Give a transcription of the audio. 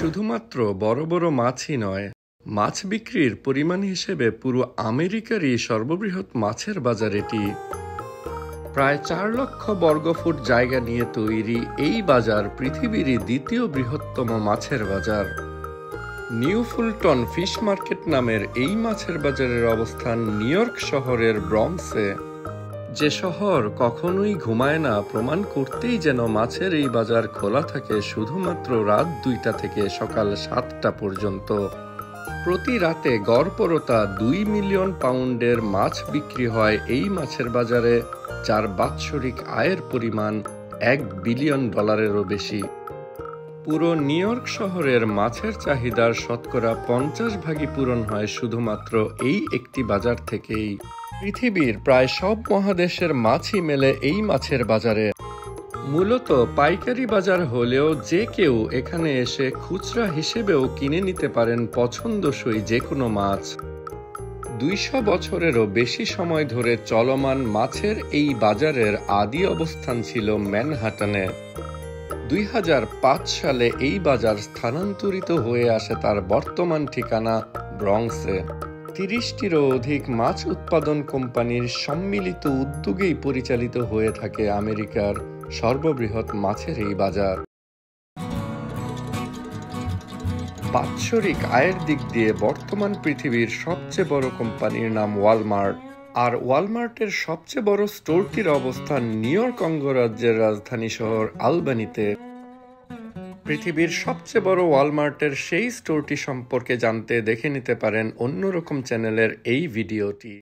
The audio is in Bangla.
শুধুমাত্র বড় বড় মাছই নয়, মাছ বিক্রির পরিমাণ হিসেবে পুরো আমেরিকারই সর্ববৃহৎ মাছের বাজার এটি। প্রায় 4 লক্ষ বর্গফুট জায়গা নিয়ে তৈরি এই বাজার পৃথিবীরই দ্বিতীয় বৃহত্তম মাছের বাজার। নিউ ফুলটন ফিশ মার্কেট নামের এই মাছের বাজারের অবস্থান নিউ ইয়র্ক শহরের ব্রঙ্কসে। যে শহর কখনোই ঘুমায় না, প্রমাণ করতেই যেন মাছের এই বাজার খোলা থাকে শুধুমাত্র রাত 2টা থেকে সকাল 7টা পর্যন্ত। প্রতি রাতে গড়পড়তা 2 মিলিয়ন পাউন্ডের মাছ বিক্রি হয় এই মাছের বাজারে, যার বাৎসরিক আয়ের পরিমাণ $1 বিলিয়নেরও বেশি। পুরো নিউ ইয়র্ক শহরের মাছের চাহিদার শতকরা 50 ভাগই পূরণ হয় শুধুমাত্র এই একটি বাজার থেকেই। পৃথিবীর প্রায় সব মহাদেশের মাছই মেলে এই মাছের বাজারে। মূলত পাইকারি বাজার হলেও যে কেউ এখানে এসে খুচরা হিসেবেও কিনে নিতে পারেন পছন্দসই যে কোনো মাছ। 200 বছরেরও বেশি সময় ধরে চলমান মাছের এই বাজারের আদি অবস্থান ছিল ম্যানহাটনে। 2005 সালে এই বাজার স্থানান্তরিত হয়ে আসে তার বর্তমান ঠিকানা ব্রঙ্কসে। 30টিরও অধিক মাছ উৎপাদন কোম্পানির সম্মিলিত উদ্যোগেই পরিচালিত হয়ে থাকে আমেরিকার সর্ববৃহৎ মাছের এই বাজার। বাৎসরিক আয়ের দিক দিয়ে বর্তমান পৃথিবীর সবচেয়ে বড় কোম্পানির নাম ওয়ালমার্ট, আর ওয়ালমার্টের সবচেয়ে বড় স্টোরটির অবস্থান নিউ ইয়র্ক অঙ্গরাজ্যের রাজধানী শহর আলবানিতে। পৃথিবীর সবচেয়ে বড় ওয়ালমার্টের সেই স্টোরটি সম্পর্কে জানতে দেখে নিতে পারেন অন্যরকম চ্যানেলের এই ভিডিওটি।